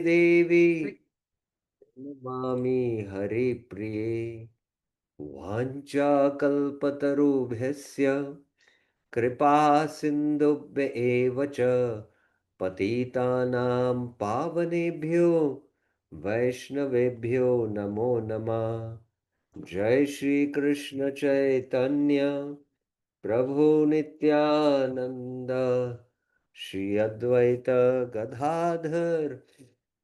देवी नमामि हरिप्रिये वाञ्छाकल्पतरुभ्यस्य कृपा सिन्धुभ्य एव च पतितानां पावनेभ्यो वैष्णवेभ्यो नमो नमः। जय श्री कृष्ण चैतन्य प्रभु नित्यानंद श्री अद्वैत गदाधर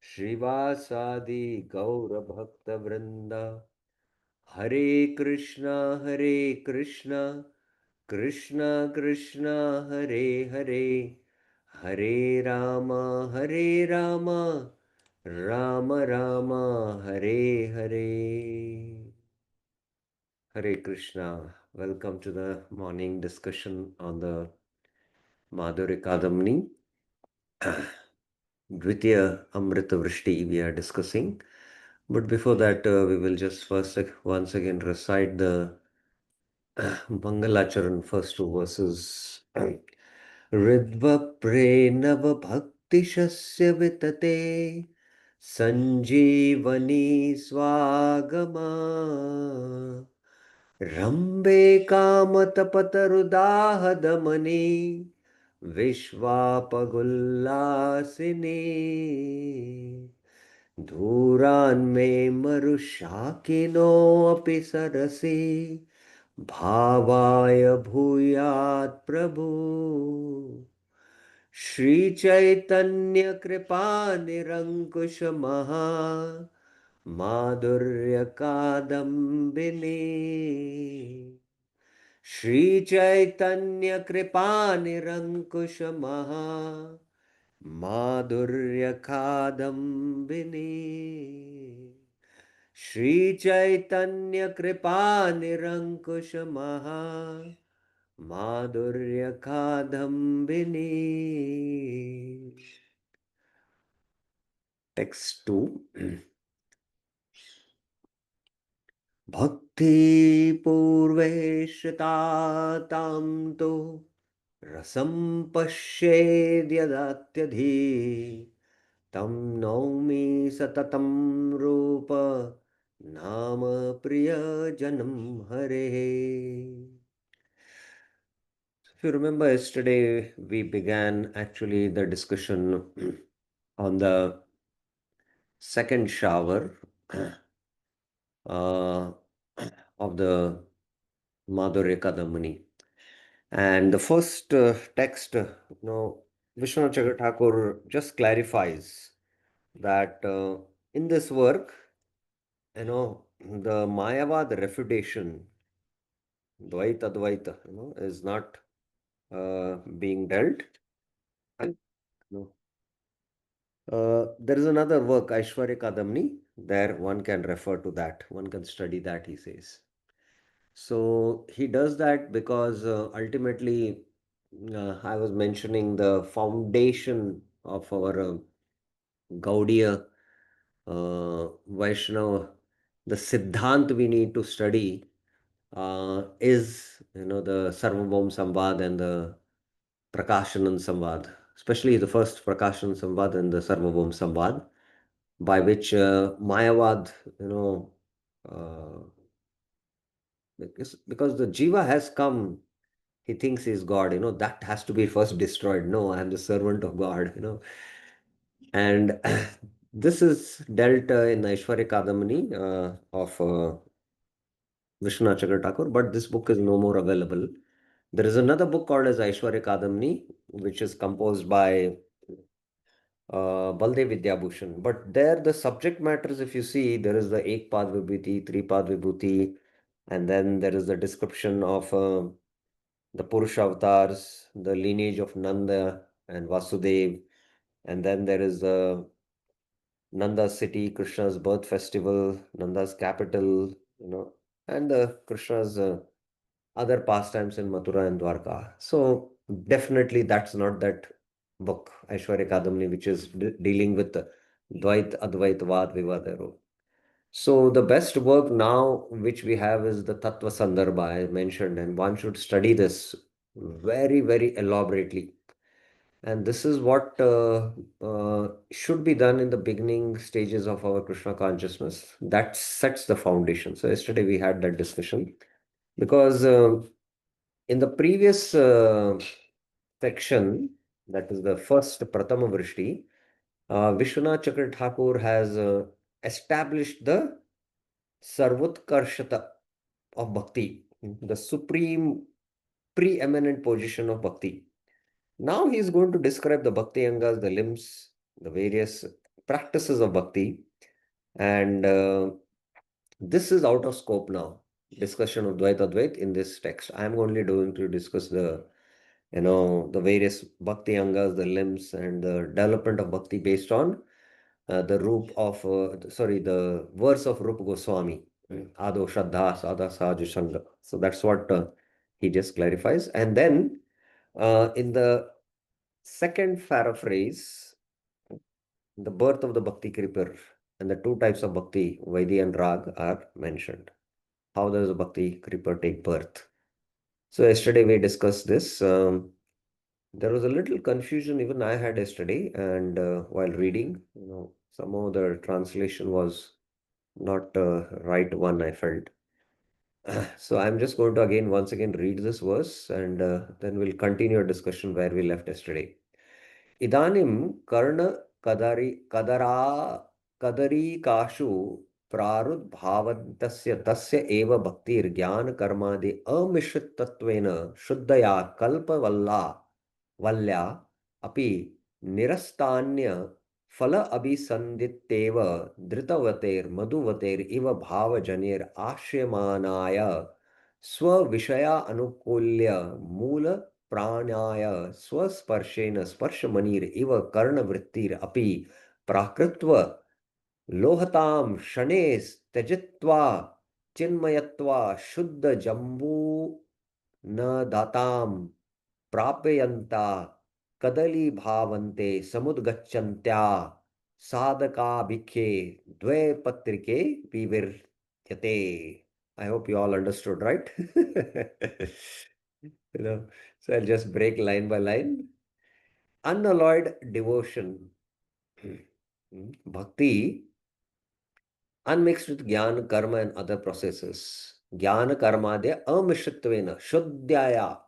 श्रीवासादि गौर भक्त वृंदा। हरे कृष्णा कृष्णा कृष्णा हरे हरे, हरे राम हरे Ram Ram Ram Hare Hare. Hare Krishna. Welcome to the morning discussion on the Madhurya Kadambini. Dvitiya Amrita Vrishti we are discussing. But before that, we will just once again recite the Mangalacharan first two verses. Ridva Prenava Bhakti Shasya Vitate Sanjeevani Swagama Rambe Kamatapatarudaha विश्वापगुल्लासिनी धूरान्मे मरुशाकिनोऽपि सरसि भावाय भूयात् प्रभु श्रीचैतन्यकृपानिरङ्कुशमः माधुर्यकादम्बिनी श्रीचैतन्यकृपानिरङ्कुशमः माधुर्यकादम्बिनी श्रीचैतन्यकृपानिरङ्कुशमः माधुर्यकादम्बिनी। Text 2. Bhakti purveshtatam to rasam pasyedyadatyadhi tam naumi satatam rupa nama priya janam hare. If you remember yesterday, we began actually the discussion on the second shower uh, of the Madhurya Kadambini. And the first text, Vishwanath Chakravarti Thakur just clarifies that in this work, the Mayavad refutation, Dvaita Advaita, is not being dealt. And, there is another work, Aishwarya Kadambini. There one can refer to that. One can study that, he says. So he does that because ultimately, I was mentioning the foundation of our Gaudiya Vaishnava, the Siddhant we need to study is, the Sarvabhaum Samvad and the Prakashanan Samvad, especially the first Prakashanan Samvad and the Sarvabhaum Samvad, by which Mayavad, uh, because the Jiva has come, he thinks he's God, that has to be first destroyed. No, I am the servant of God, And this is dealt in Aishwarya Kadambini of Vishwanath Chakravarti Thakur, but this book is no more available. There is another book called as Aishwarya Kadambini, which is composed by Baldev Vidyabhushan. But there, the subject matters, if you see, there is the Ekpad Vibhuti, Tripad Vibhuti, and then there is the description of the Purusha avatars, the lineage of Nanda and Vasudev, and then there is the Nanda's city, Krishna's birth festival, Nanda's capital, and the Krishna's other pastimes in Mathura and Dwarka. So definitely that's not that book, Aishwarya Kadambini, which is dealing with the Dvait, Advait, Vad, Vivadero. So the best work now which we have is the Tattva Sandarbha I mentioned, and one should study this very, very elaborately. And this is what should be done in the beginning stages of our Krishna consciousness. That sets the foundation. So yesterday we had that discussion because in the previous section, that is the first Pratama Vrishti, Vishwanath Chakra Thakur has established the Sarvutkarshata of Bhakti, the supreme preeminent position of Bhakti. Now he is going to describe the Bhakti Angas, the limbs, the various practices of Bhakti, and this is out of scope now. Discussion of Dvaita Advait in this text. I am only going to discuss the various Bhakti Angas, the limbs, and the development of Bhakti based on the verse of Rupa Goswami, Ado Shraddha Sada Sahaj Sanga. So that's what he just clarifies. And then in the second paraphrase, the birth of the Bhakti Creeper and the two types of Bhakti, Vaidhi and Rag, are mentioned. How does the Bhakti Creeper take birth? So yesterday we discussed this. There was a little confusion even I had yesterday, and while reading, somehow the translation was not right one, I felt. So I'm just going to once again read this verse, and then we'll continue our discussion where we left yesterday. Idanim karna kadari kashu prarudbhavantasya tasya eva bhaktir jnana karmadi amishritattvena shuddhaya valya api nirastanya fala abhisanditeva dritavater madhuvater iva bhavajanir ashyamanaya स्वविषया अनुकूल्य मूल प्राणाय स्वस्पर्शेन स्पर्शमणिर इव कर्णवृत्तिर अपि प्राकृत्व लोहतां शने त्यजित्वा चिन्मयत्वा शुद्ध जम्बू न दातां प्रापयन्ता कदली भावन्ते समुद्गच्छन्त्या साधकाभिखे द्वे पत्रिके विविर्यते. I hope you all understood, right? So I'll just break line by line. Unalloyed devotion, bhakti, unmixed with jnana, karma, and other processes. Jnana karma de amishritvena, shuddhyaya,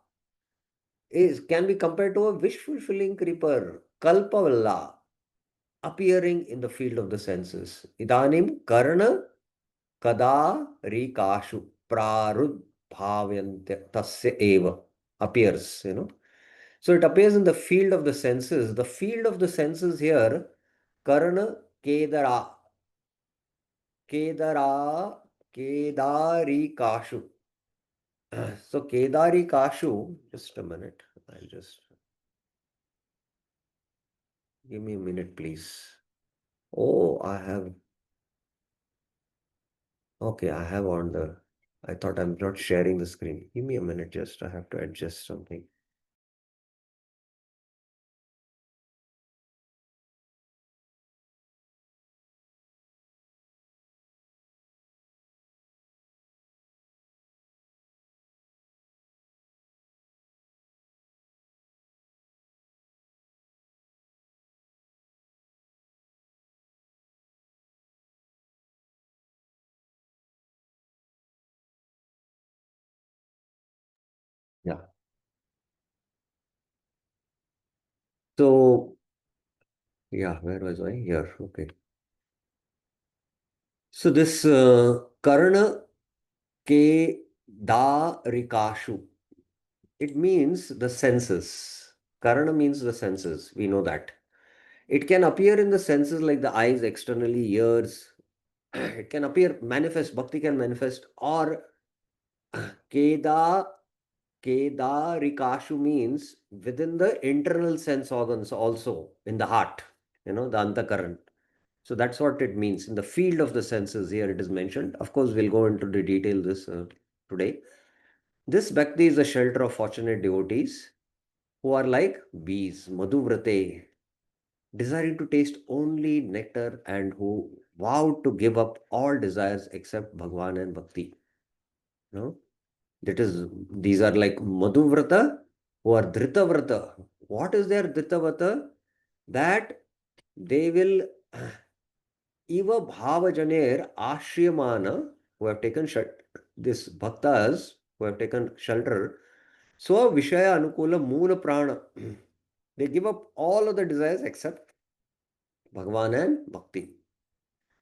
can be compared to a wish-fulfilling creeper, kalpavalla, appearing in the field of the senses. Idanim karna kada rikashu prarudbhavyante tasya eva appears, So it appears in the field of the senses. The field of the senses here, karna kedara, kedari kashu. So kedari kashu, just a minute. I'll just give me a minute, please. Oh, okay, I have on I thought I'm not sharing the screen. Give me a minute, just I have to adjust something. Yeah. So, yeah, where was I? Here. Okay. So this karna ke da rikashu, it means the senses. Karana means the senses. We know that. It can appear in the senses like the eyes externally, ears. It can appear, manifest, bhakti can manifest, or keda, rikashu means within the internal sense organs also, in the heart, the antakaran. So that's what it means. In the field of the senses, here it is mentioned. Of course, we'll go into the detail this today. This bhakti is the shelter of fortunate devotees who are like bees, madhuvrate, desiring to taste only nectar and who vow to give up all desires except Bhagwan and Bhakti. These are like Madhuvrata who are Dritavrata. what is their Dritavata? That they will Eva Bhavajaner Ashriyamana, who have taken this bhaktas who have taken shelter, so Vishaya Anukula Moola Prana. They give up all of the desires except Bhagavan and Bhakti.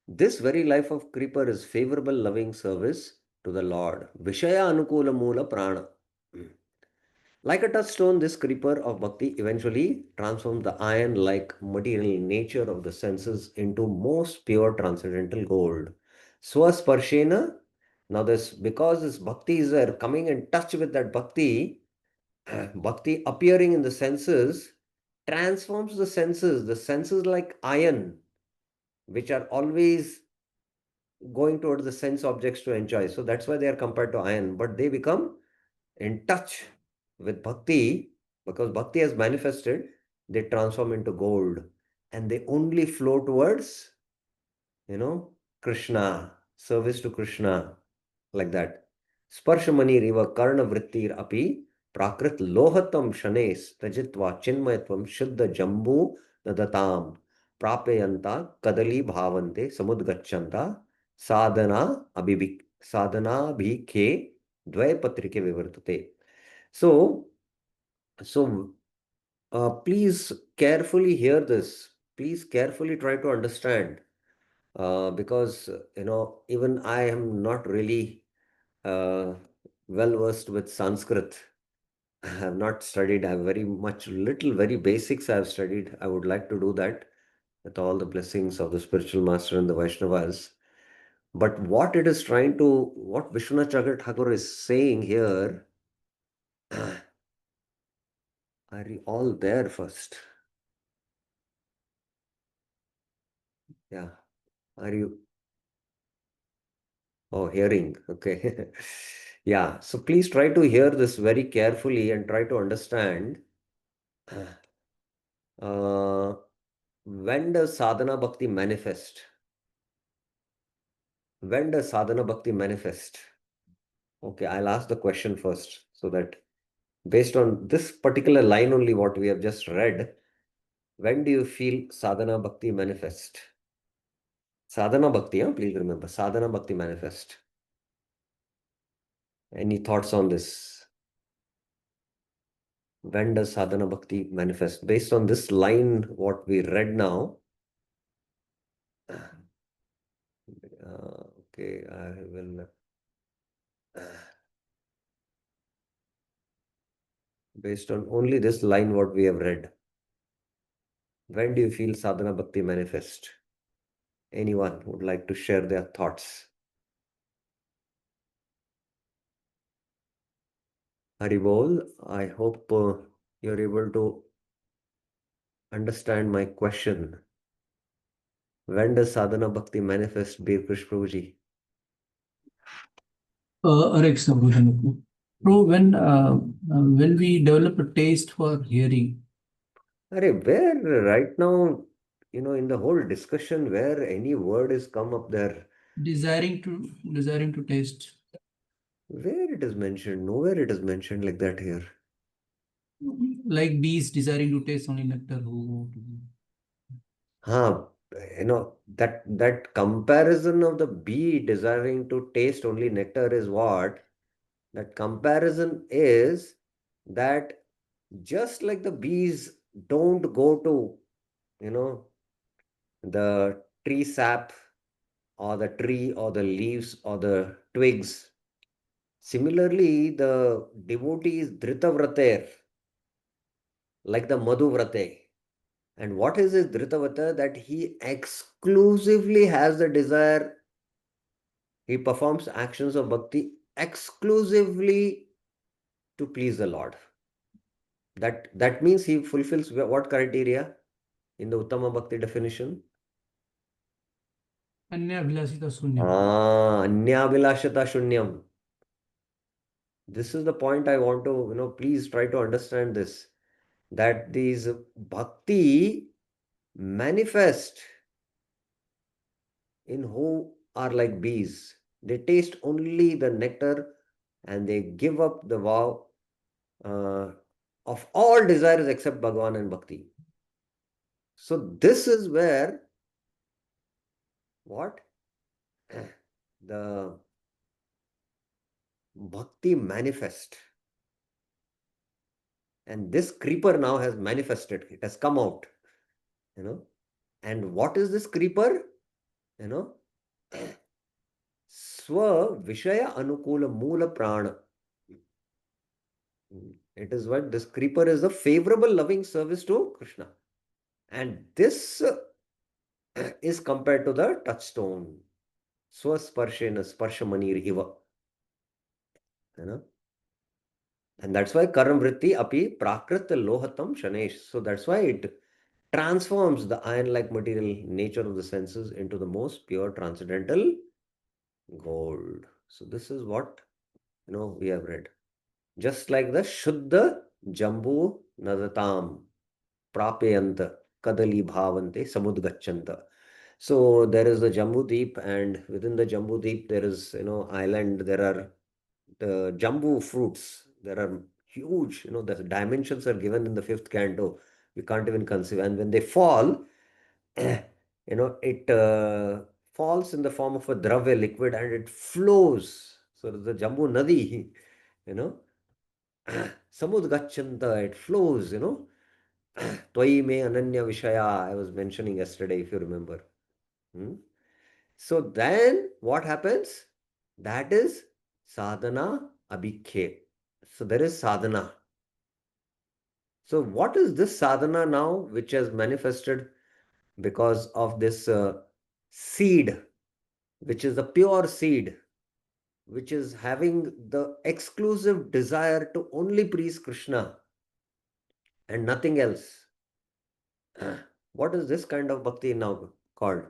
This very life of creeper is favorable loving service to the Lord. Vishaya Anukula Moola Prana. Like a touchstone, this creeper of bhakti eventually transforms the iron-like material nature of the senses into most pure transcendental gold. Swasparshena. Now, this because this bhakti is there, coming in touch with that bhakti, bhakti appearing in the senses, transforms the senses. The senses like iron, which are always going towards the sense objects to enjoy. So that's why they are compared to iron, but they become in touch with bhakti, because bhakti has manifested, they transform into gold and they only flow towards, Krishna, service to Krishna, like that. Sparshamani riva karna vrittir api prakrit lohatam shanes tajitva chinmayatvam shuddha jambu nadatam prapayanta kadali bhavante samudgachanta sadhana abhikhe dvaipatrike vivartate. So, please carefully hear this. Please carefully try to understand, because even I am not really uh, well versed with Sanskrit. I have not studied. I have very much little, very basics I have studied. I would like to do that with all the blessings of the spiritual master and the Vaishnavas. But what Vishwanath Chakravarti Thakur is saying here, are you all there first? Yeah. Are you? Oh, hearing. Okay. Yeah. So please try to hear this very carefully and try to understand. Uh, when does sadhana bhakti manifest? When does sadhana bhakti manifest? Okay, I'll ask the question first so that based on this particular line only, what we have just read, when do you feel sadhana bhakti manifest? Sadhana bhakti, huh? Please remember, sadhana bhakti manifest. Any thoughts on this? When does sadhana bhakti manifest? Based on this line, what we read now, okay, I will, based on only this line, what we have read, when do you feel sadhana bhakti manifest? Anyone would like to share their thoughts? Haribol, I hope you're able to understand my question. When does sadhana bhakti manifest, Bir Krish Prabhuji? Hare Krishna, Bhujanako. So when we develop a taste for hearing, Where right now, in the whole discussion, where any word is come up there, desiring to taste, where it is mentioned, nowhere it is mentioned like that here. like bees desiring to taste only nectar. Huh, that comparison of the bee desiring to taste only nectar is what? That comparison is that just like the bees don't go to, you know, the tree sap or the tree or the leaves or the twigs. Similarly, the devotee is Dhritavratair, like the Madhuvrate. And what is his Dritavata? That he exclusively has the desire, he performs actions of bhakti exclusively to please the Lord. That means he fulfills what criteria in the Uttama Bhakti definition? Anya Vilasita Sunyam. Anyabhilashata Shunyam. This is the point I want to, please try to understand this. That these bhakti manifest in who are like bees. They taste only the nectar and they give up the vow, uh, of all desires except Bhagavan and Bhakti. So this is where what? The Bhakti manifest. And this creeper now has manifested. It has come out, you know. And what is this creeper? You know, Swa Vishaya Anukula Moola Prana. It is what this creeper is a favorable loving service to Krishna. And this is compared to the touchstone. Swasparshena Sparshamanir Iva. You know? And that's why Karam Vritti Api Prakrit Lohatam Shanesh. So that's why it transforms the iron-like material nature of the senses into the most pure transcendental gold. So this is what we have read. Just like the Shuddha Jambu Nadatam Prapayanta Kadali Bhavante Samudgachanta. So there is the Jambu Deep, and within the Jambu Deep there is island. There are the Jambu fruits. There are huge. The dimensions are given in the fifth canto. We can't even conceive. And when they fall, it falls in the form of a dravya liquid and it flows. So the Jambu Nadi, you know, Samudgachanta, it flows, Twai me ananya vishaya, I was mentioning yesterday, if you remember. Hmm? So then what happens? That is sadhana abhikhe. So there is sadhana. So what is this sadhana now, which has manifested because of this seed, which is the pure seed, which is having the exclusive desire to only please Krishna and nothing else? What is this kind of bhakti now called?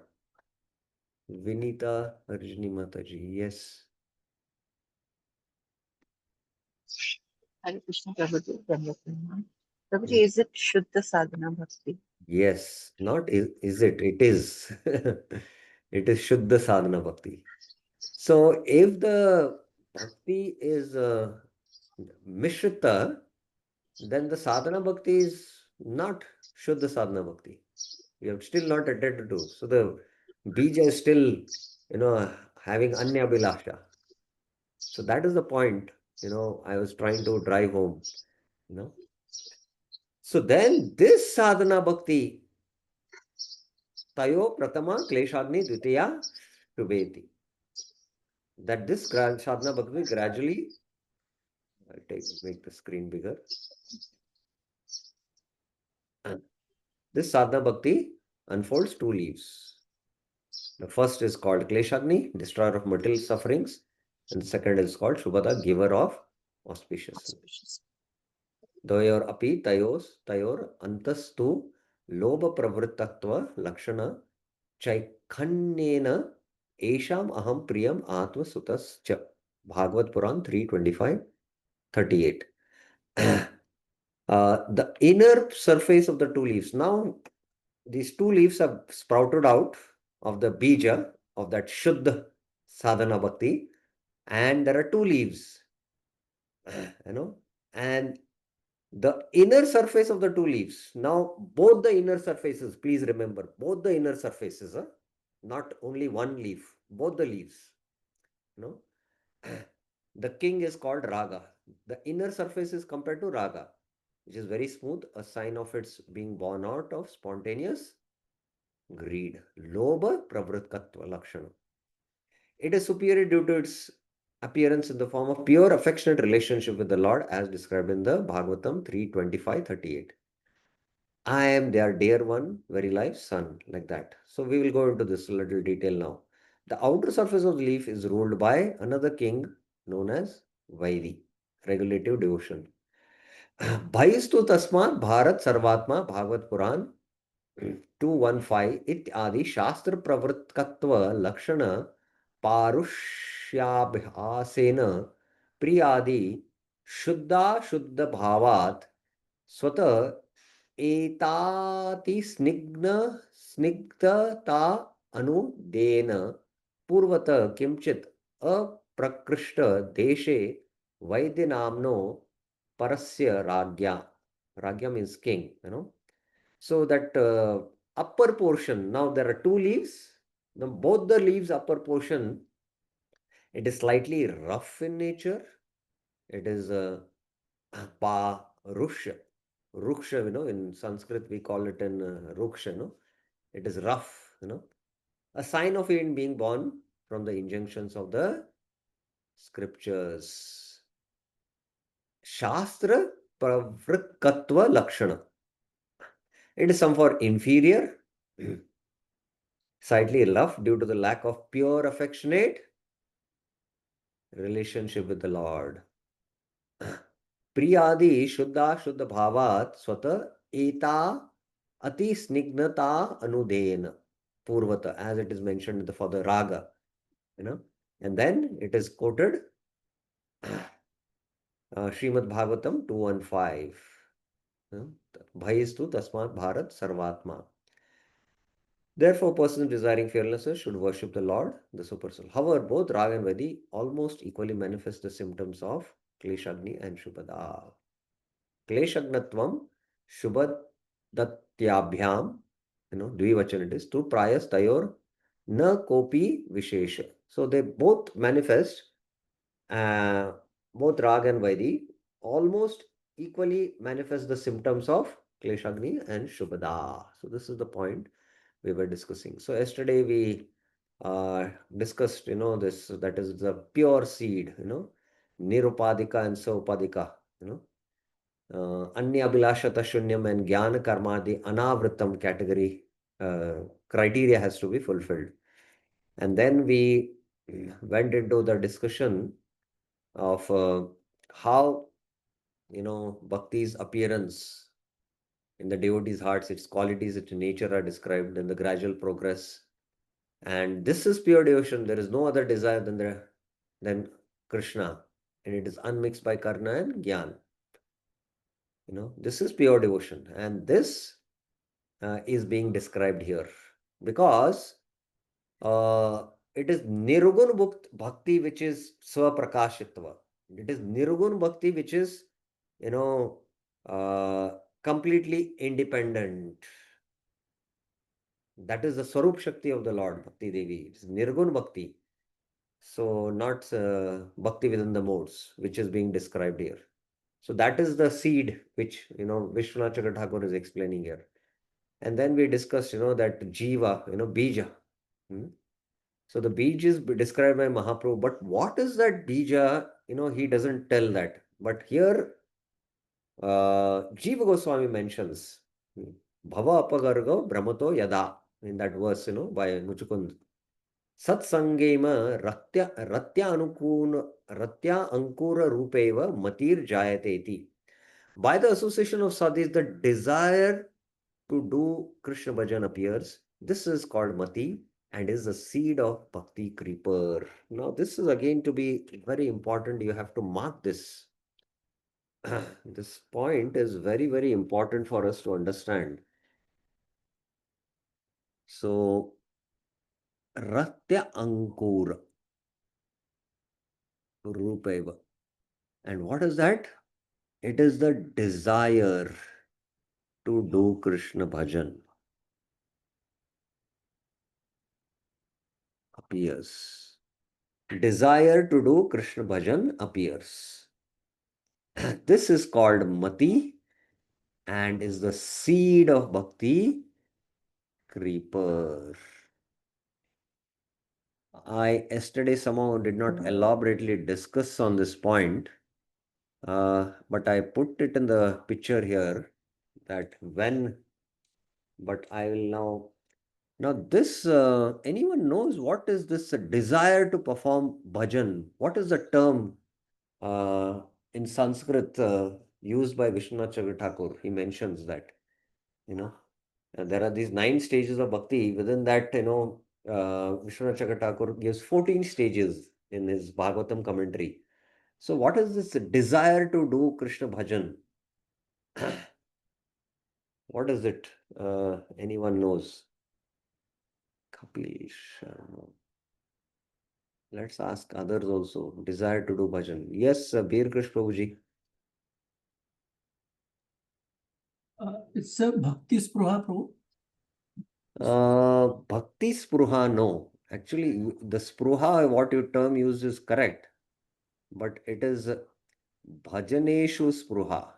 Vinita Arjuni Mataji. Yes. Hare Krishna Prabhuji, Dandavat. Prabhuji, Mm. is it Shuddha Sadhana Bhakti? Yes. Not is it? It is. It is Shuddha Sadhana Bhakti. So if the bhakti is Mishrita, then the sadhana bhakti is not Shuddha sadhana bhakti. We have still not attended to. So the bija is still, having anya bilasha. So that is the point, I was trying to drive home, you know. So then this sadhana bhakti, tayo pratama kleshadni dvitiya shubheti. That this sadhana bhakti gradually, make the screen bigger. And this sadhana bhakti unfolds two leaves. The first is called Kleshagni, destroyer of material sufferings, and the second is called Shubhada, giver of auspiciousness. Auspicious. Doyor api tayor antastu lobha pravrittatva lakshana chaikhanyena esham aham priyam atma sutascha. Bhagavad Puran 3:25-38. The inner surface of the two leaves. Now, these two leaves have sprouted out of the bija of that Shuddha sadhana bhakti, and there are two leaves, and the inner surface of the two leaves. Now, both the inner surfaces, please remember, both the inner surfaces, not only one leaf, both the leaves, you know. The king is called Raga. The inner surface is compared to Raga, which is very smooth, a sign of its being born out of spontaneous greed. Lobha pravritkatva lakshana. It is superior due to its appearance in the form of pure affectionate relationship with the Lord as described in the Bhagavatam 3:25-38. I am their dear one, very life son, like that. So we will go into this little detail now. The outer surface of the leaf is ruled by another king known as Vairi, regulative devotion. Bhaistu tasmat Bharat Sarvatma Bhagavad Puran 215 इत्यादि शास्त्र प्रवृत्तत्व लक्षण पारुष्याभ्यासेन प्रियादि शुद्धा शुद्ध भावात स्वतः एताति स्निग्धता अनुदेन पूर्वत किंचित अप्रकृष्ट देशे वैद्य नामनो परस्य राज्ञा Ragya means king, So that upper portion, now there are two leaves. Both the leaves upper portion, it is slightly rough in nature. It is pa ruksha. Ruksha, in Sanskrit we call it in ruksha, It is rough, A sign of it being born from the injunctions of the scriptures. Shastra pravrikkatva lakshana. It is some for inferior, slightly rough due to the lack of pure affectionate relationship with the Lord. Priyadi Shuddha Shuddha Bhavat Swata Eta Ati Snignata Anudena Purvata, as it is mentioned for the Raga, and then it is quoted Srimad Bhagavatam 215. Bhayistu Tasmat Bharat Sarvatma. Therefore, persons desiring fearlessness should worship the Lord, the Super Soul. However, both Raga and Vedi almost equally manifest the symptoms of Kleshagni and Shubhada. Kleshagnatvam Shubhadatyabhyam, Dvivachan it is, tu prayas tayor na kopi vishesha. So they both manifest, both Raga and Vaidi almost equally manifest the symptoms of Kleshagni and Shubhada. So this is the point we were discussing. So yesterday we discussed, this, that is the pure seed, Nirupadika and Sopadika, Anya Abhilashata Shunyam and Jnana Karmadi Anavritam category criteria has to be fulfilled. And then we went into the discussion of how, Bhakti's appearance in the devotee's hearts, its qualities, its nature are described in the gradual progress. And this is pure devotion. There is no other desire than Krishna. And it is unmixed by Karna and Gyan. This is pure devotion. And this is being described here. Because it is Nirgun Bhakti, which is Swaprakashitva. It is Nirgun Bhakti, which is, completely independent. That is the Swarup Shakti of the Lord, Bhakti Devi. It is Nirgun Bhakti. So not Bhakti within the modes, which is being described here. So that is the seed which, Vishwanath Chakra Thakur is explaining here. And then we discussed, that Jiva, Bija. So the Bij is described by Mahaprabhu. But what is that Bija? He doesn't tell that. But here, Jiva Goswami mentions Bhava Apagargo Brahmato Yada in that verse, by Muchukund. Satsangema ratya ankura rupeva matir jayateti. By the association of sadhis, the desire to do Krishna bhajan appears. This is called mati and is the seed of bhakti creeper. Now, this is again to be very important. You have to mark this. This point is very, very important for us to understand. So, ratya ankura rupeva. And what is that? It is the desire to do Krishna bhajan appears. Desire to do Krishna bhajan appears. This is called mati and is the seed of bhakti creeper. I yesterday somehow did not elaborately discuss on this point, but I put it in the picture here that but I will now this, anyone knows what is this desire to perform bhajan? What is the term in Sanskrit used by Vishwanath Chakravarti Thakur? He mentions that, there are these 9 stages of bhakti. Within that, Vishwanath Chakravarti Thakur gives 14 stages in his Bhagavatam commentary. So what is this desire to do Krishna bhajan? What is it? Anyone knows? Kapil Sharma. Let's ask others also. Desire to do bhajan. Yes, Bir Krish Prabhuji. It's a Bhakti Spruha, Prabhu. Bhakti spruha, no. Actually, the spruha, what you term used is correct, but it is bhajaneshu spruha.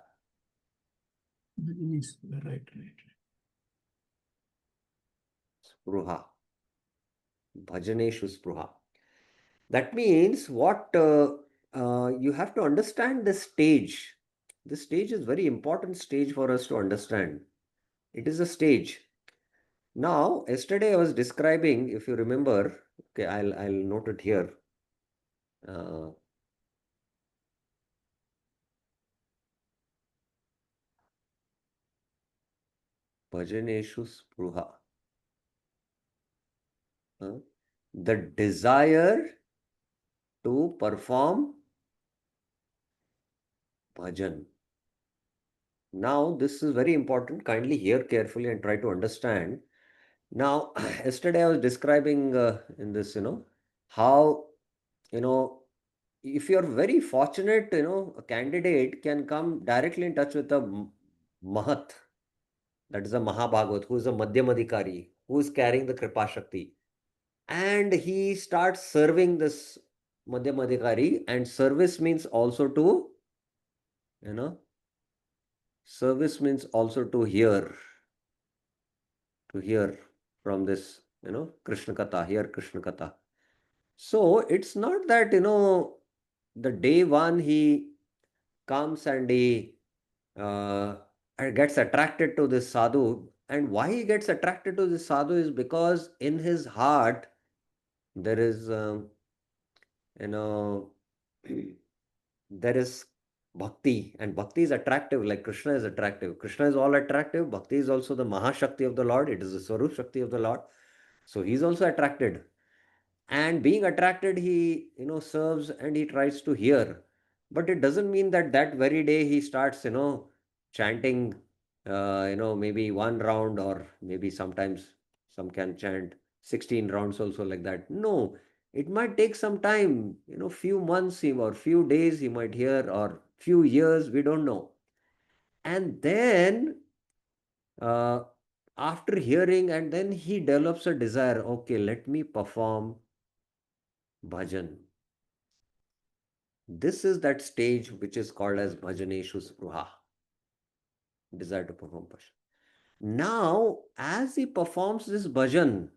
Right. Spruha. Bhajaneshu spruha. That means what you have to understand the stage. This stage is very important stage for us to understand. It is a stage. Now, yesterday I was describing, if you remember, okay, I'll note it here. Bhajaneshu spruha. The desire to perform bhajan. Now, this is very important. Kindly hear carefully and try to understand. Now, yesterday I was describing in this, how, if you're very fortunate, a candidate can come directly in touch with a Mahat, that is a Mahabhagavat, who is a Madhyamadikari, who is carrying the Kripa Shakti. And he starts serving this Madhyamadikari, and service means also to, service means also to hear from this, Krishna Katha, hear Krishna Katha. So it's not that, the day one he comes and he gets attracted to this sadhu. And why he gets attracted to this sadhu is because in his heart there is, you know, there is bhakti, and bhakti is attractive, like Krishna is attractive. Krishna is all attractive. Bhakti is also the Mahashakti of the Lord. It is the Swarup Shakti of the Lord. So he's also attracted. And being attracted, he, serves and he tries to hear. But it doesn't mean that that very day he starts, chanting, maybe one round, or maybe sometimes some can chant 16 rounds also like that. No, it might take some time, few months or few days he might hear, or few years, we don't know. And then uh, after hearing, and then he develops a desire, okay, let me perform bhajan. This is that stage which is called as bhajaneshu spruha, desire to perform bhajan. Now, as he performs this bhajan,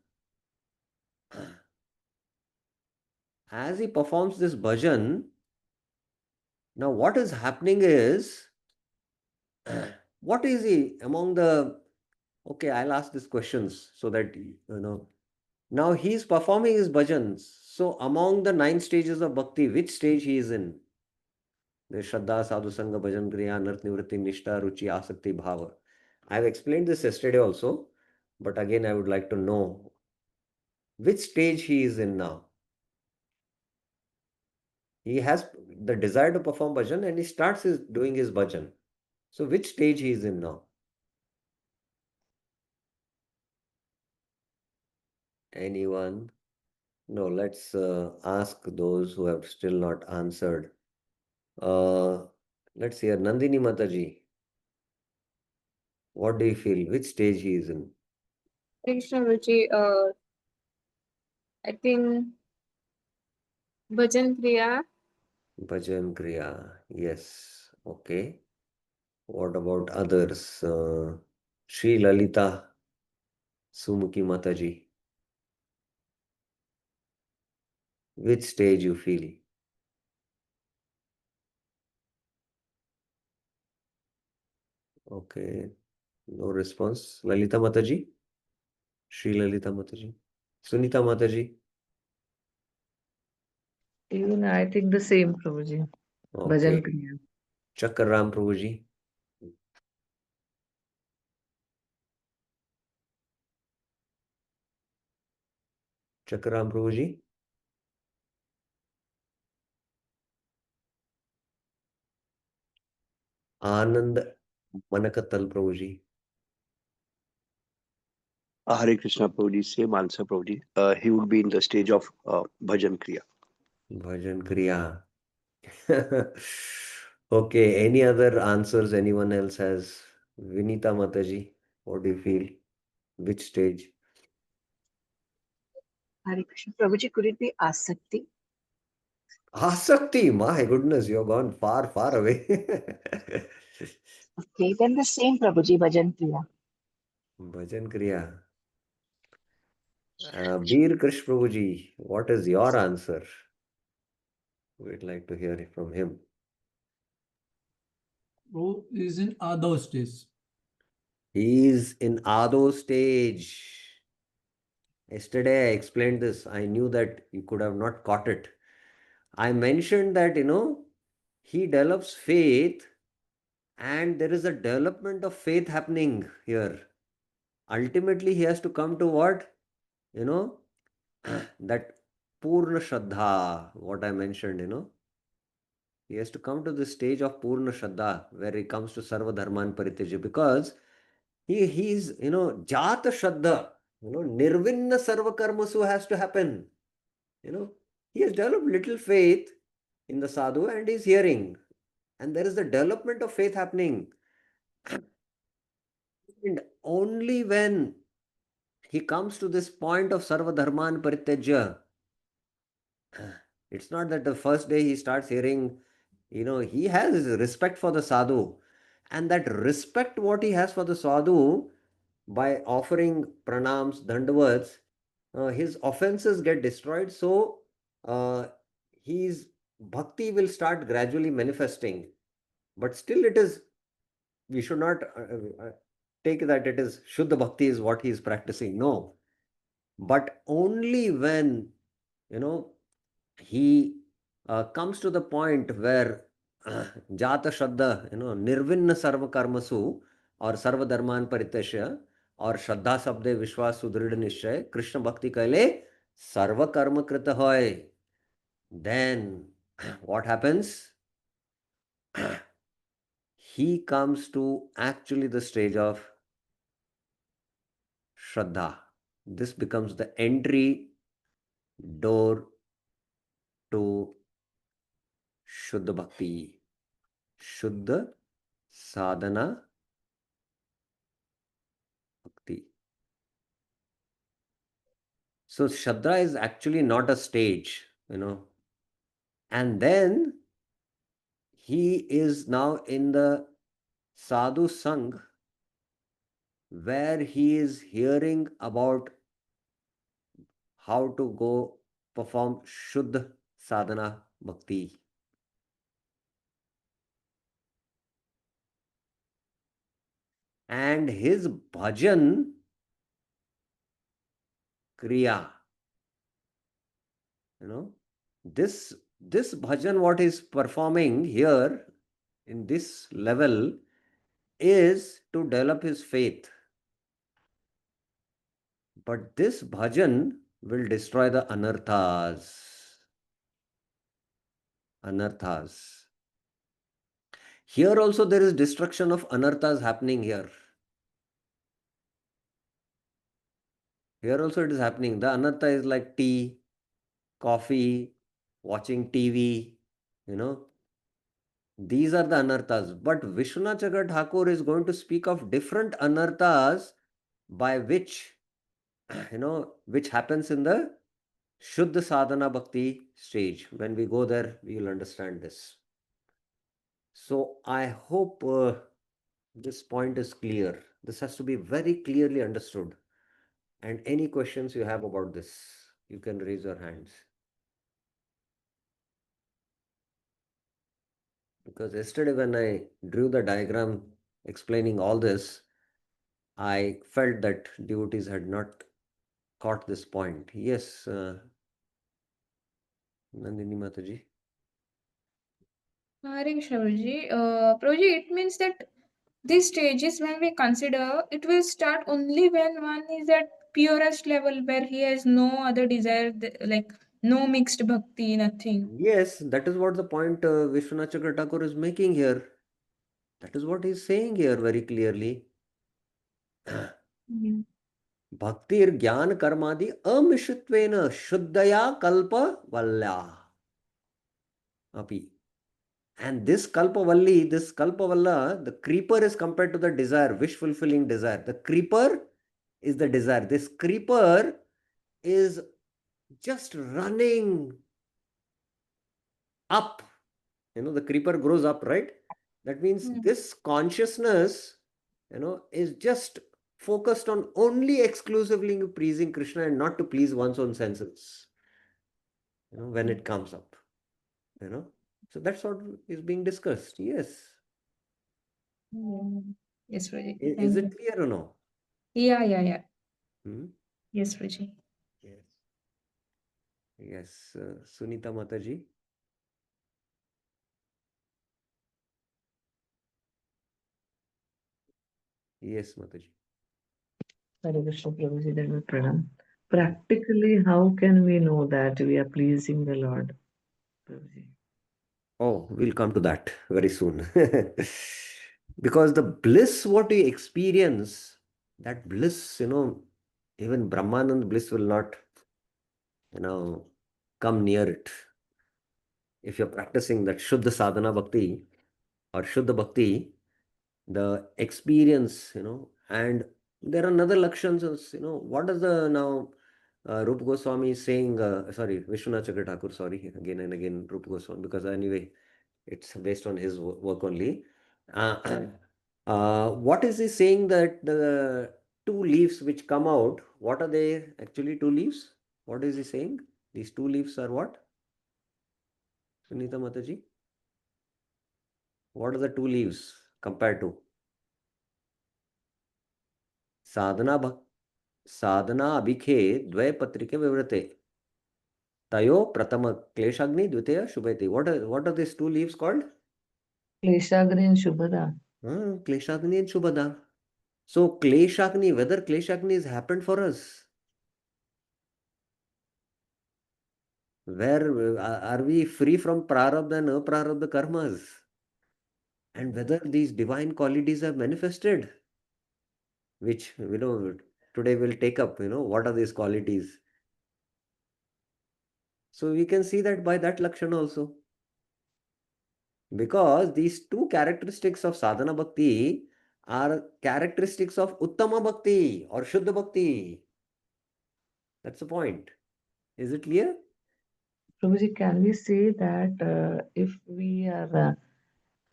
now what is happening is, what is he among the, okay, I'll ask these questions so that, now he's performing his bhajans. So among the 9 stages of bhakti, which stage he is in? There's Shraddha, Sadhu Sangha, Bhajan Kriya, Anarth Nivritti, Nishtha, Ruchi, Asakti, Bhava. I've explained this yesterday also, but again I would like to know which stage he is in now. He has the desire to perform bhajan and he starts doing his bhajan. So which stage he is in now? Anyone? No, let's ask those who have still not answered. Let's hear Nandini Mataji. What do you feel? Which stage he is in? Krishna Ruchi, I think Bhajan Kriya. Bhajan Kriya. Yes. Okay. What about others? Sri Lalita Sumukhi Mataji. Which stage you feel? Okay. No response. Lalita Mataji? Sri Lalita Mataji? Sunita Mataji? Even I think the same, Prabhuji. Bhajan Okay. Kriya. Chakram Prabhuji? Chakram Prabhuji? Anand Manakatal Prabhuji? Hare Krishna Prabhuji, same answer Prabhuji. He would be in the stage of Bhajan Kriya. Bhajan Kriya. Okay. Any other answers anyone else has? Vinita Mataji, what do you feel? Which stage? Hare Krishna. Prabhuji, could it be Asakti? Asakti, my goodness, you've gone far, far away. Okay, then the same Prabhuji, Bhajan Priya. Bhajan Kriya. Veer Krish Prabhuji, what is your answer? We'd like to hear it from him. Pro is in Ado stage. He is in Ado stage. Yesterday I explained this. I knew that you could have not caught it. I mentioned that, he develops faith and there is a development of faith happening here. Ultimately, he has to come to what? That Purna Shraddha, what I mentioned. He has to come to the stage of Purna Shraddha where he comes to Sarva Dharman Parityaja because he's, Jata Shraddha, Nirvinna Sarva Karmasu has to happen. He has developed little faith in the sadhu and he's hearing. And there is the development of faith happening. And only when he comes to this point of Sarva Dharman Parityaja, it's not that the first day he starts hearing, he has respect for the sadhu. And that respect what he has for the sadhu, by offering pranams, dandavats, his offenses get destroyed. So uh, his bhakti will start gradually manifesting. But still it is, we should not take that it is Shuddha Bhakti is what he is practicing. No. But only when, he comes to the point where Jata Shraddha, Nirvinna Sarva Karmasu or Sarva Dharman Paritasya or Shraddha Sabde Vishwas Sudrida Nishchay, Krishna Bhakti Kaile, Sarva Karma Krita Hoy. Then what happens? He comes to actually the stage of Shraddha. This becomes the entry door to Shuddha Bhakti, Shuddha Sadhana Bhakti. So Shraddha is actually not a stage, And then he is now in the Sadhu Sangh where he is hearing about how to go perform Shuddha Sadhana Bhakti. And his bhajan kriya, this bhajan what is performing here in this level is to develop his faith. But this bhajan will destroy the anarthas. Anarthas. Here also there is destruction of anarthas happening here. Here also it is happening. The anartha is like tea, coffee, watching TV, These are the anarthas. But Vishwanath Chakravarti Thakur is going to speak of different anarthas by which, which happens in the Shuddha Sadhana Bhakti stage. When we go there, we will understand this. So I hope this point is clear. This has to be very clearly understood. And any questions you have about this, you can raise your hands. Because yesterday when I drew the diagram explaining all this, I felt that devotees had not caught this point. Yes, Nandini Mataji. Hare Krishna, Prabhuji. Prabhuji, it means that these stages, when we consider, it will start only when one is at purest level where he has no other desire, like no mixed bhakti, nothing. Yes, that is what the point Vishwanath Chakravarti Thakur is making here. That is what he is saying here very clearly. Bhaktir Gyan Karmadi Amishritvena Shuddhaya Kalpa Valya. Api. And this Kalpavalla, the creeper is compared to the desire, wish fulfilling desire. The creeper is the desire. This creeper is just running up. The creeper grows up, right? That means this consciousness, is just focused on only exclusively pleasing Krishna and not to please one's own senses, when it comes up, So that's what is being discussed. Yes. Yes, Prabhuji. Is Thank it clear or no? you. Yeah. Hmm? Yes, Prabhuji. Yes. Yes. Sunita Mataji. Yes, Mataji. Hare Krishna, Prabhuji, that will pranam. Practically, how can we know that we are pleasing the Lord? Prabhuji. Oh, we'll come to that very soon. Because the bliss what we experience, that bliss, even Brahmanand bliss will not, come near it. If you're practicing that Shuddha Sadhana Bhakti or Shuddha Bhakti, the experience, and there are another lakshanas, what does the now Rupa Goswami is saying, sorry, Vishwanath Chakra Thakur, sorry, again and again, Rupa Goswami, because anyway, it's based on his work only. What is he saying that the two leaves which come out, what are they actually two leaves? What is he saying? These two leaves are what? Sunita Mataji? What are the two leaves compared to? साधना साधना अभिखे द्वय पत्रिके विवृते तयो प्रथम क्लेशाग्नि द्वितीय शुभेति. What are these two leaves called? Kleshagni and Shubhada. Kleshagni and Shubhada. So Kleshagni, whether Kleshagni has happened for us, where are we free from prarabdha and aprarabdha karmas, and whether these divine qualities have manifested, which today we'll take up. What are these qualities? So we can see that by that lakshana also. Because these two characteristics of sadhana bhakti are characteristics of uttama bhakti or shuddha bhakti. That's the point. Is it clear? Prabhuji, can we say that if we are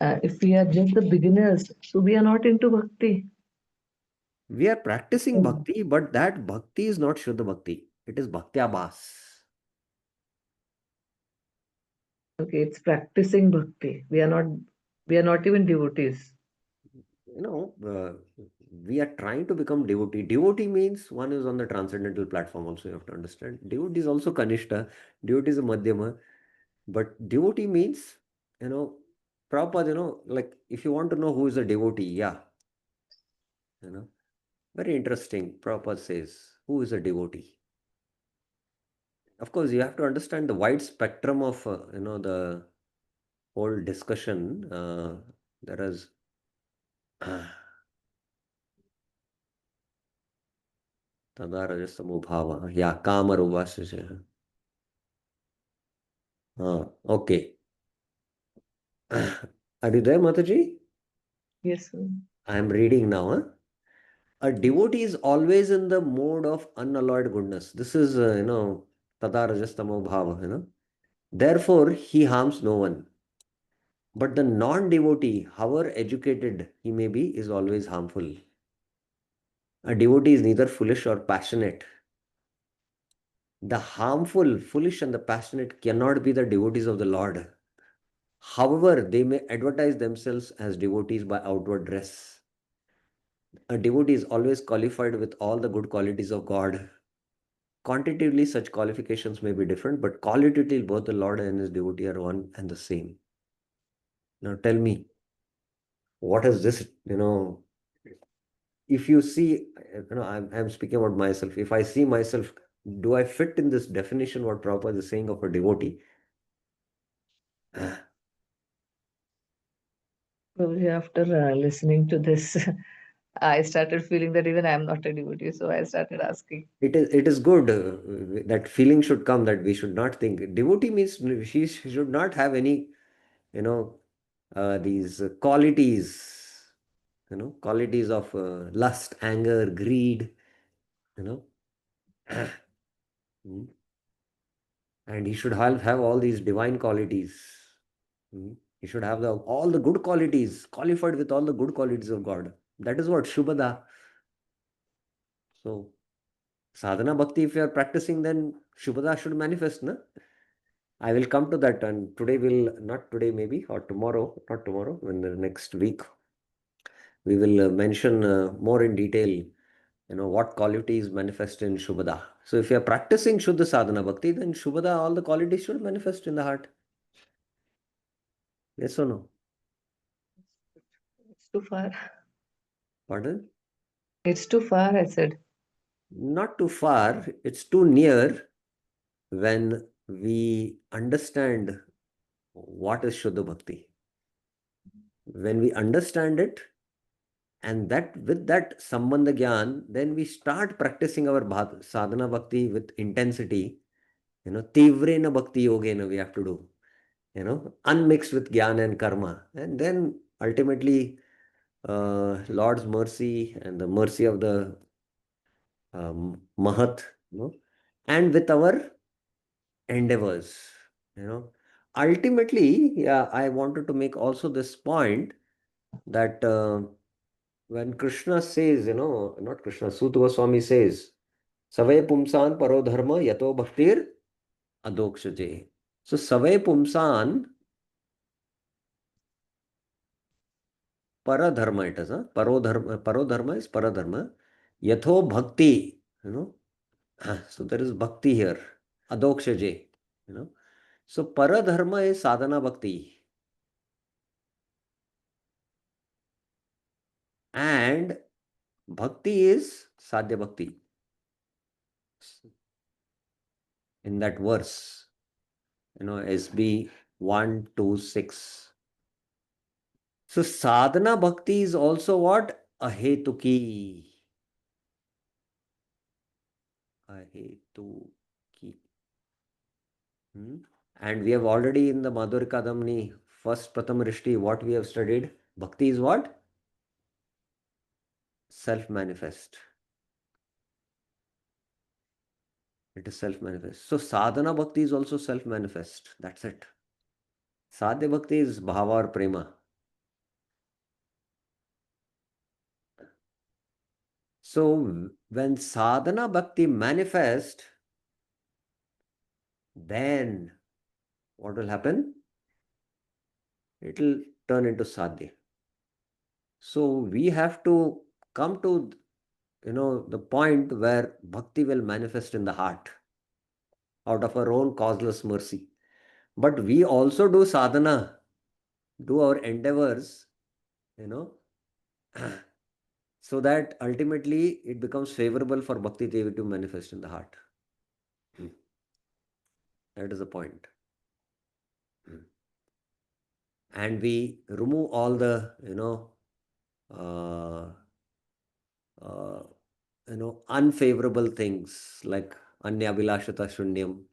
just the beginners, so we are not into bhakti? We are practicing bhakti, but that bhakti is not shuddha bhakti. It is bhakti abhas. Okay, it's practicing bhakti. We are not even devotees. We are trying to become devotee. Devotee means one is on the transcendental platform also, you have to understand. Devotee is also Kanishta. Devotee is a Madhyama. But devotee means, Prabhupada, like if you want to know who is a devotee, yeah. Very interesting. Prabhupada says, who is a devotee? Of course, you have to understand the wide spectrum of, the whole discussion. There is Tadarajastamubhava. Yeah, Kamarubhasya. Okay. Are you there, Mataji? Yes, sir. I am reading now. A devotee is always in the mode of unalloyed goodness. This is, Tadarajastamo bhava, Therefore, he harms no one. But the non-devotee, however educated he may be, is always harmful. A devotee is neither foolish or passionate. The harmful, foolish, and the passionate cannot be the devotees of the Lord. However, they may advertise themselves as devotees by outward dress. A devotee is always qualified with all the good qualities of God. Quantitatively, such qualifications may be different, but qualitatively, both the Lord and his devotee are one and the same. Now, tell me, what is this? If you see, I'm speaking about myself. If I see myself, do I fit in this definition what Prabhupada is saying of a devotee? Prabhuji, after listening to this, I started feeling that even I am not a devotee, so I started asking. It is good. That feeling should come that we should not think. Devotee means she should not have any, these qualities, qualities of lust, anger, greed, you know. Mm. And he should have all these divine qualities. Mm. He should have all the good qualities, qualified with all the good qualities of God. That is what Shubhada. So, sadhana bhakti, if you are practicing, then Shubhada should manifest, na? I will come to that, and today not today maybe, or tomorrow, not tomorrow, in the next week, we will mention more in detail, what qualities manifest in Shubhada. So if you are practicing Shuddha Sadhana Bhakti, then Shubhada, all the qualities should manifest in the heart. Yes or no? It's too far. Pardon? It's too far, I said. Not too far, it's too near when we understand what is Shuddha Bhakti. When we understand it, and that with that Sambandha Gyan, then we start practicing our sadhana bhakti with intensity. Tivrena bhakti yogena we have to do. Unmixed with jnana and karma. And then ultimately, Lord's mercy and the mercy of the Mahat, and with our endeavors, you know. Ultimately, yeah, I wanted to make also this point that when Krishna says, not Krishna, Sut Goswami says, Savay Pumsan Paro Dharma Yato Bhaktir Adokshaje. So Savay Pumsan Paradharma it is, huh? Parodharma is Paradharma. Yatho Bhakti, So there is Bhakti here. Adokshaje, So Paradharma is Sadhana Bhakti. And Bhakti is Sadhya Bhakti. In that verse, SB 126. So sadhana bhakti is also what? Ahetuki. Ahetuki. And we have already in the Madhurya Kadambini, first Pratham Rishti, what we have studied? Bhakti is what? Self-manifest. It is self-manifest. So sadhana bhakti is also self-manifest. That's it. Sadhya bhakti is bhava or prema. So when sadhana bhakti manifest, then what will happen? It will turn into sadhya. So we have to come to, the point where bhakti will manifest in the heart out of our own causeless mercy. But we also do sadhana, do our endeavors, so that ultimately it becomes favorable for Bhakti Devi to manifest in the heart. That is the point. And we remove all the, uh, uh, unfavorable things like anyabhilashata shunyam,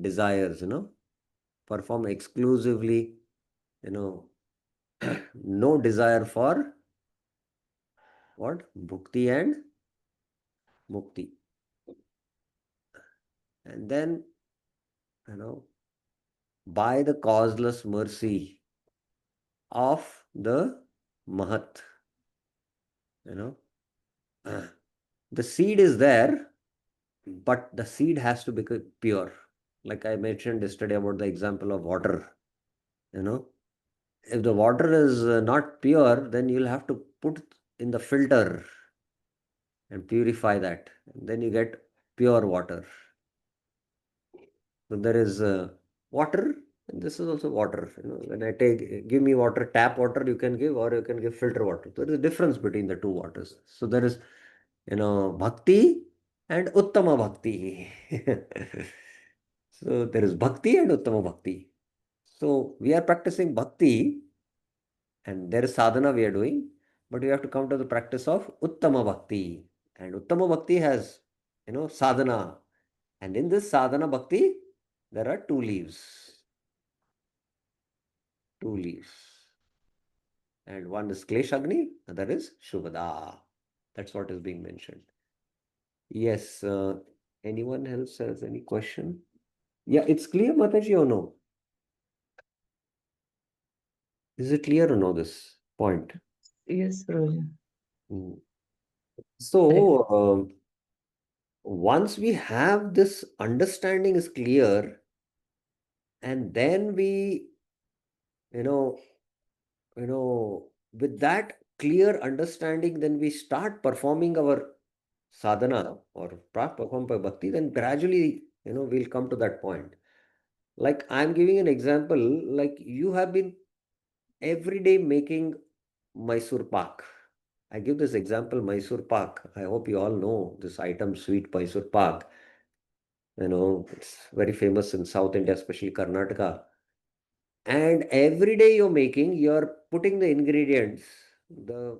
desires, perform exclusively, no desire for what? Bhukti and mukti. And then, by the causeless mercy of the Mahat, the seed is there, but the seed has to become pure. Like I mentioned yesterday about the example of water, if the water is not pure, then you'll have to put in the filter and purify that. And then you get pure water. So there is water, and this is also water. When I give me water, tap water you can give, or you can give filter water. There is a difference between the two waters. So there is, bhakti and uttama bhakti. So there is bhakti and uttama bhakti. So we are practicing bhakti, and there is sadhana we are doing, but we have to come to the practice of uttama bhakti. And uttama bhakti has, sadhana. And in this sadhana bhakti, there are two leaves. 2 leaves. And one is Kleshagni, other is Shubhada. That's what is being mentioned. Yes, anyone else has any question? Yeah, it's clear, Mataji, or no? Is it clear or no, this point? Yes, Prabhuji. Mm. So, once we have this understanding is clear, and then we, you know, with that clear understanding, then we start performing our sadhana or perform bhakti, then gradually, we'll come to that point. Like I'm giving an example, like you have been every day making Mysore pak. I give this example, Mysore pak. I hope you all know this item, sweet Mysore pak. It's very famous in South India, especially Karnataka. And every day you're putting the ingredients. The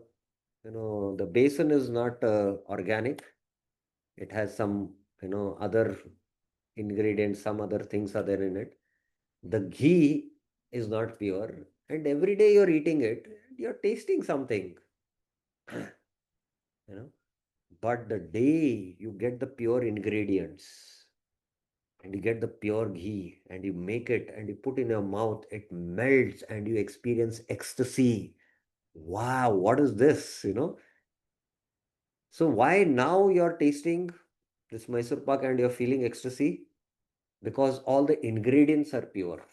basin is not organic. It has some, other ingredients, some other things are there in it. The ghee is not pure. And every day you're eating it, you're tasting something. you know. But the day you get the pure ingredients and you get the pure ghee and you make it and you put in your mouth, it melts and you experience ecstasy. Wow, what is this? So why now you're tasting this Mysore pak and you're feeling ecstasy? Because all the ingredients are pure.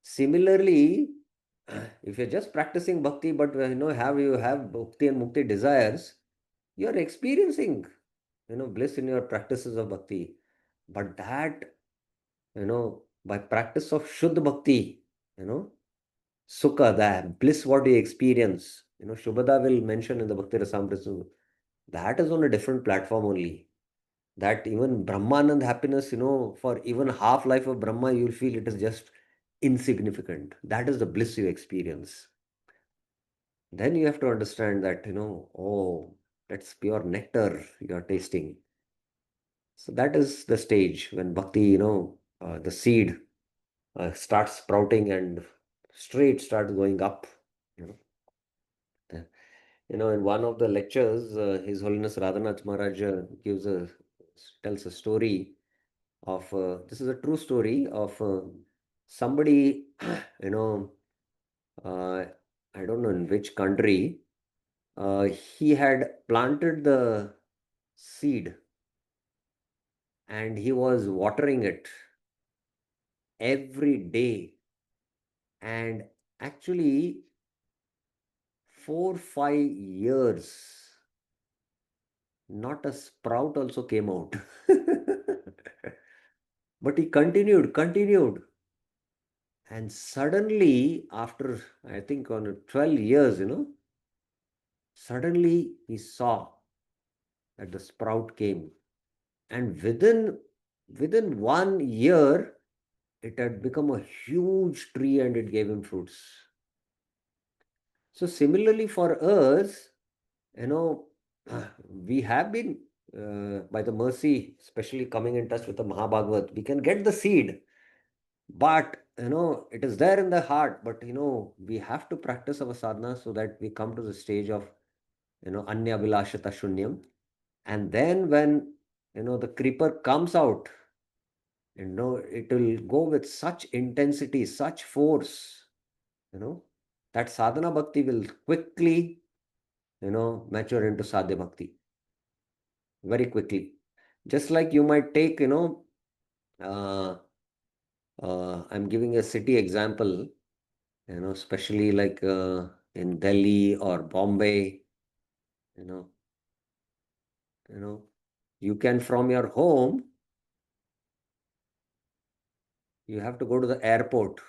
Similarly, if you're just practicing bhakti, but you have bhakti and mukti desires, you're experiencing bliss in your practices of bhakti. But that by practice of Shuddha Bhakti, Sukha, that bliss what you experience, Shubhada will mention in the Bhakti Rasamrita, that is on a different platform only. That even Brahmanand happiness, for even half life of Brahma, you'll feel it is just insignificant. That is the bliss you experience. Then you have to understand that, oh, that's pure nectar you are tasting. So that is the stage when bhakti, the seed starts sprouting and straight starts going up. You know, Uh, in one of the lectures, His Holiness Radhanath Maharaj tells a story of this is a true story of somebody, you know, uh, I don't know in which country, he had planted the seed and he was watering it every day. And actually, 4 5 years, not a sprout also came out. But he continued. And suddenly, after I think on 12 years, suddenly he saw that the sprout came. And within 1 year, it had become a huge tree and it gave him fruits. So similarly for us, you know, we have been by the mercy, especially coming in touch with the Mahabhagavat, we can get the seed, but it is there in the heart. But we have to practice our sadhana so that we come to the stage of Anya Vilashata Shunyam. And then when the creeper comes out, it will go with such intensity, such force, that sadhana bhakti will quickly, mature into sadhya bhakti very quickly. Just like you might take, uh, I'm giving a city example, especially like in Delhi or Bombay, you know, you know, you can from your home, you have to go to the airport,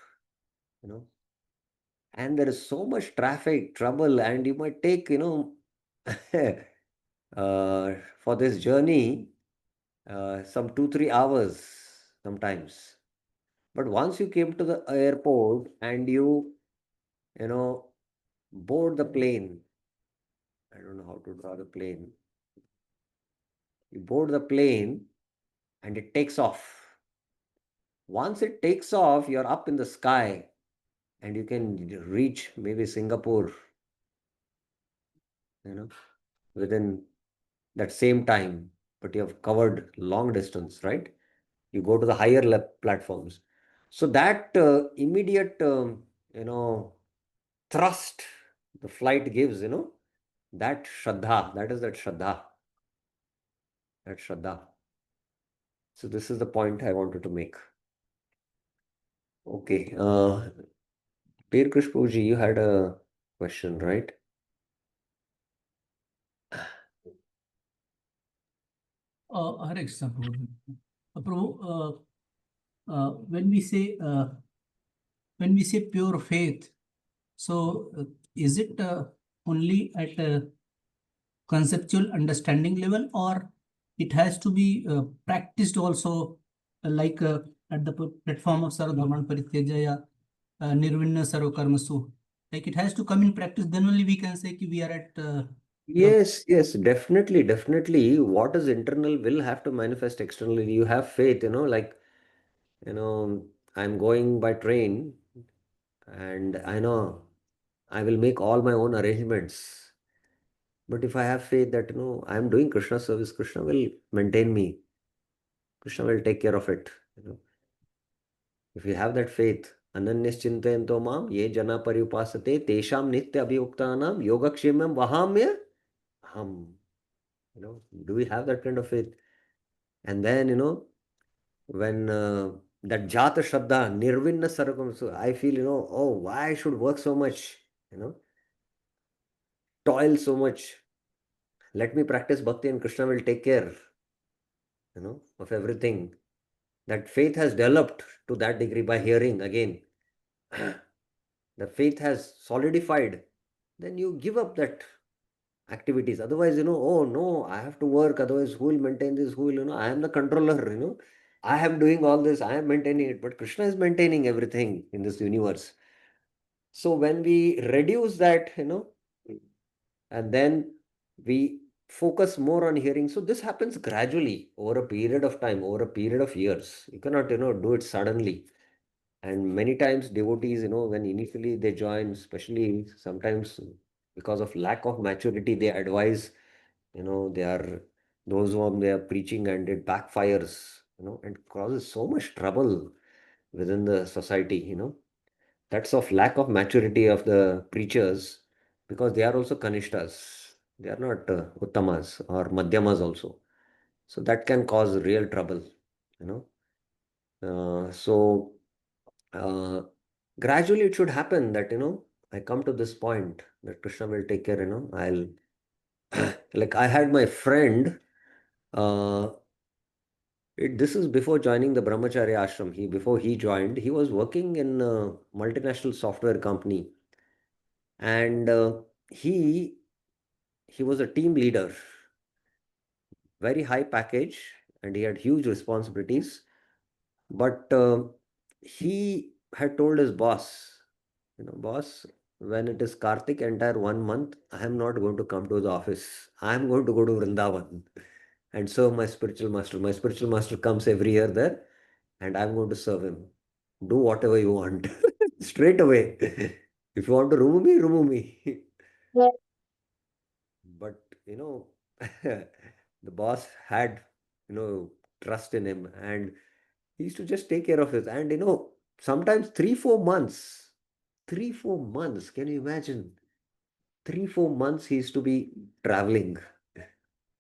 you know, and there is so much traffic, trouble, and you might take, for this journey, some 2 3 hours sometimes. But once you came to the airport and you know, board the plane, I don't know how to draw the plane. You board the plane and it takes off. Once it takes off, you're up in the sky. and you can reach maybe Singapore, within that same time, but you have covered long distance, right? You go to the higher platforms. So that immediate, thrust the flight gives, that Shraddha, that Shraddha. So this is the point I wanted to make. Okay. Dear Krish Prabhuji, you had a question, right? Hare Krishna, Prabhu. Prabhu, when we say pure faith, so is it only at a conceptual understanding level, or it has to be practiced also, like at the platform of Sarva Dharman Parityajaya, Nirvinna Sarva Karmasu? Like it has to come in practice, then only we can say we are at Yes, yes, definitely, definitely. What is internal will have to manifest externally. You have faith, like, I'm going by train and I know I will make all my own arrangements. But if I have faith that, I'm doing Krishna service, Krishna will maintain me. Krishna will take care of it. If you have that faith, ananyaschintayento mam, ye jana pariupasate, tesham nitya abhiyuktanam, yogakshemam vahamya ham. Do we have that kind of faith? And then, when that jata shraddha, nirvinna sarakam, so I feel, oh, why I should work so much, toil so much. Let me practice bhakti and Krishna will take care, of everything. That faith has developed to that degree by hearing again. The faith has solidified. Then you give up that activities. Otherwise, oh no, I have to work. Otherwise, who will maintain this? Who will, I am the controller, I am doing all this. I am maintaining it. But Krishna is maintaining everything in this universe. So when we reduce that, and then we focus more on hearing. So this happens gradually over a period of time, over a period of years. You cannot, do it suddenly. And many times devotees, when initially they join, especially sometimes because of lack of maturity, they advise, they are those whom they are preaching and it backfires, and causes so much trouble within the society, That's of lack of maturity of the preachers because they are also kanishtas. They are not uttamas or madhyamas also. So that can cause real trouble, you know. So gradually it should happen that, I come to this point that Krishna will take care, I'll like I had my friend, uh, this is before joining the Brahmacharya ashram. Before he joined, he was working in a multinational software company, and he he was a team leader, very high package, and he had huge responsibilities. But he had told his boss, boss, when it is Kartik entire 1 month, I am not going to come to the office. I am going to go to Vrindavan and serve my spiritual master. My spiritual master comes every year there, and I'm going to serve him. Do whatever you want. Straight away. If you want to remove me. But, the boss had, trust in him and he used to just take care of it. And, sometimes 3, 4 months, 3, 4 months, can you imagine? 3, 4 months he used to be traveling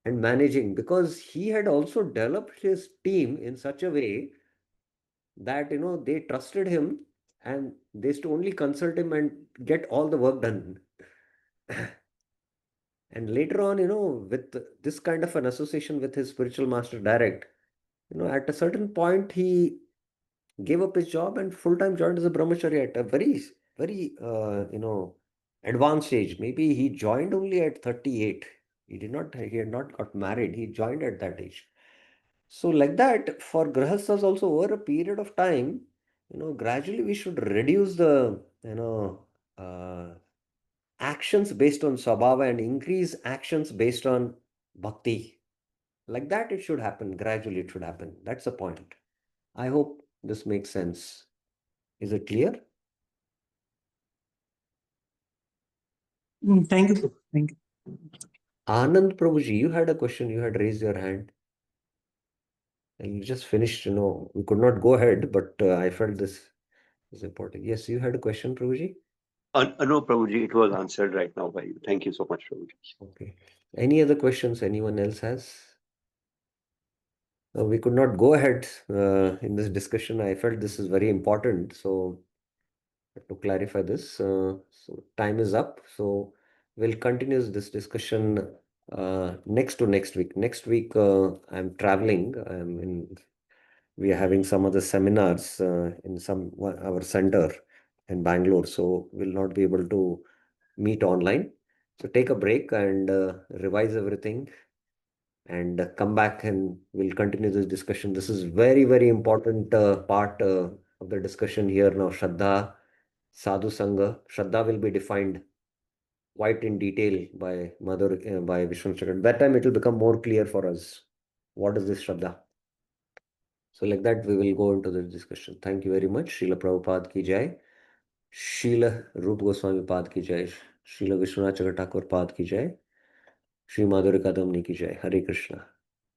and managing because he had also developed his team in such a way that they trusted him and they used to only consult him and get all the work done. And later on, with this kind of an association with his spiritual master direct, at a certain point he gave up his job and full-time joined as a brahmachari at a very, very advanced age. Maybe he joined only at 38. He had not got married. He joined at that age. So like that, for grahasthas also over a period of time, gradually we should reduce the, actions based on sabhava and increase actions based on bhakti. Like that, it should happen. Gradually, it should happen. That's the point. I hope this makes sense. Is it clear? Thank you. Thank you. Anand Prabhuji, you had a question, you had raised your hand. And you just finished, we could not go ahead, but I felt this is important. Yes, you had a question, Prabhuji? No, Prabhuji, it was answered right now by you. Thank you so much, Prabhuji. Okay. Any other questions anyone else has? We could not go ahead in this discussion. I felt this is very important. So to clarify this, so time is up. So we'll continue this discussion next week. Next week, I'm traveling. We are having some other seminars in our center in Bangalore. So we'll not be able to meet online. So take a break and revise everything and come back and we'll continue this discussion. This is very, very important part of the discussion here now. Shraddha, Sadhu Sangha. Shraddha will be defined quite in detail by by Vishwanath. That time it will become more clear for us. What is this Shraddha? So like that, we will go into the discussion. Thank you very much. Srila Prabhupada ki jai. Srila Rupa Goswami Pad ki jai. Srila Vishwanath Chakravarti Pad ki jai. Shri Madhurya Kadambini ki jai. Hare Krishna.